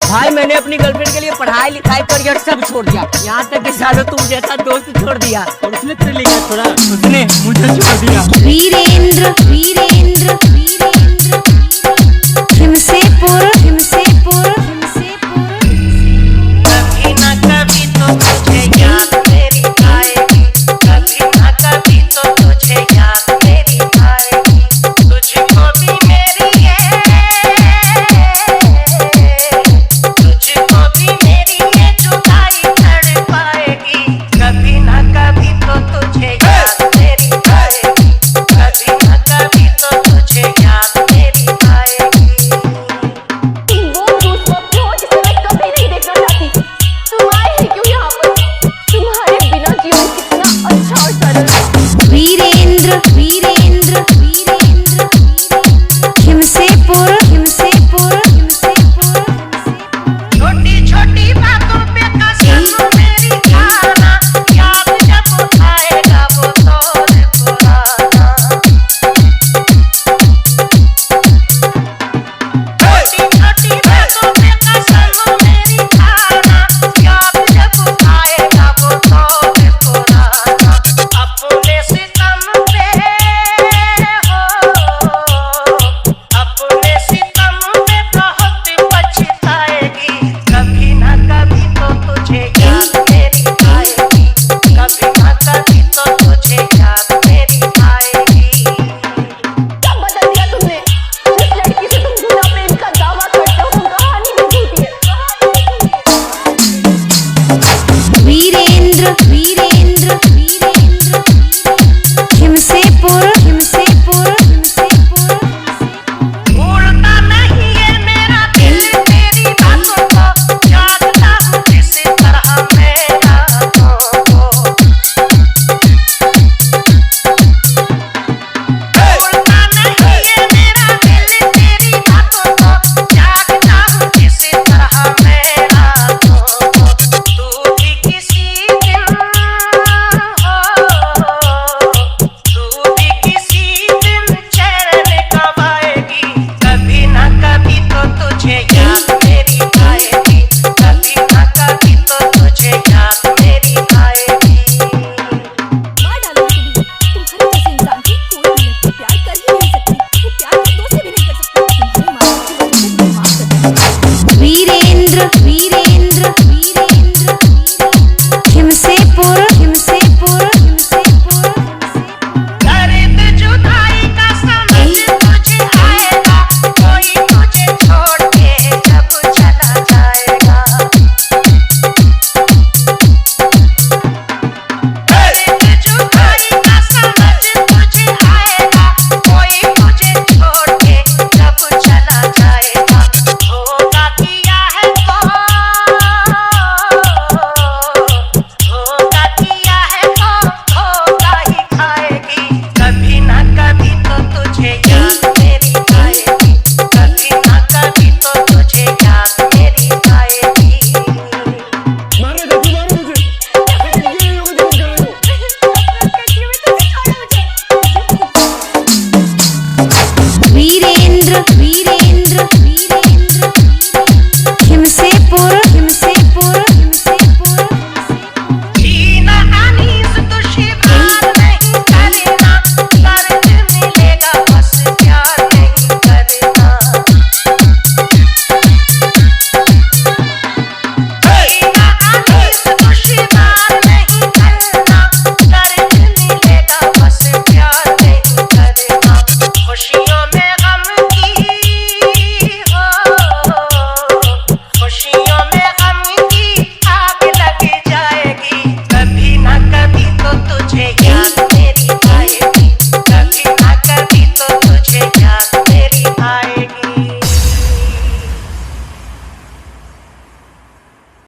भाई मैंने अपनी गर्लफ्रेंड के लिए पढ़ाई लिखाई करियर सब छोड़ दिया, यहाँ तक कि सालों तुम जैसा दोस्त छोड़ दिया। और उसने तेरे लिए छोड़ा, उसने मुझे छोड़ दिया। वीरेंद्र वीरेंद्र वीरेंद्र हिमसेपुर हिमसेपुर हिमसेपुर। कभी ना कभी तो तुझे याद मेरी आएगी, कभी ना कभी तो तुझे याद मेरी आएगी। तुझको भी मेरी है, तुझको भी मेरी है जुदाई तड़पाएगी। कभी ना कभी तो तुझे याद मेरी आएगी, कभी ना कभी तो तुझे याद मेरी आएगी। वो दूसरा हो जिसे मैं कभी नहीं देखना चाहती। तुम आए ही क्यों यहाँ पर? तुम्हारे बिना जीवन कितना अच्छा और सरल। वीरेंद्र वीरेंद्र वीरेंद्र हिमसेपुर हिमसेपुर हिमसेपुर। छोटी छोटी बातों पे कसम मेरी खाना, याद जब आएगा वो दौर पुराना। छोटी छोटी बातों पे कसम मेरी खाना, याद जब आएगा वो दौर पुराना। अपने सितम पे हो, अपने सितम पे बहुत पछताएगी। कभी ना कभी तो तुझे याद मेरी आएगी, कभी ना कभी तो तुझे याद मेरी आएगी। सब बदल दिया तुमने। जिस लड़की से तुम झूठा प्रेम का दावा करते हो, वो कहानी भी झूठी है। वीरेंद्र वीरेंद्र वीरेंद्र हिमसेपुर हिमसेपुर हिमसेपुर। भूलता नहीं है मेरा दिल तेरी बातों को, जानता हूँ किसी तरह मेरा तुमको। भूलता नहीं है मेरा दिल तेरी बातों को, जानता हूँ किसी तरह मेरा तुमको। तू भी किसी दिन हो, तू भी किसी दिन चैन गवाएगी। कभी ना कभी तो तुझे याद मेरी आएगी, कभी ना कभी तो तुझे याद मेरी आएगी। मार डालूंगी तुम्हें। तुम्हारे जैसे इंसान की कोई भी लड़की प्यार कर ही नहीं सकती। वो प्यार की दोस्ती भी नहीं कर सकती। तुम्हारे माँ की वजह से तुम्हें माफ कर दूंगी। वीरेंद्र वीरेंद्र वीरेंद्र हिमसेपुर हिमसेपुर हिमसेपुर। दर्द जुदाई का समझ तुझे आएगा, कोई तुझे छोड़ के जब चला जाएगा। दर्द जुदाई का समझ तुझे आएगा, कोई तुझे छोड़ के जब चला जाएगा। धोखा किया है तो, धोखा किया है तो धोखा ही खाएगी। कभी ना कभी तो तुझे याद मेरी आएगी, कभी ना कभी तो तुझे याद मेरी आएगी। मारो देखो, मारो मुझे। वीरेंद्र वीरेंद्र वीरेंद्र हिमसेपुर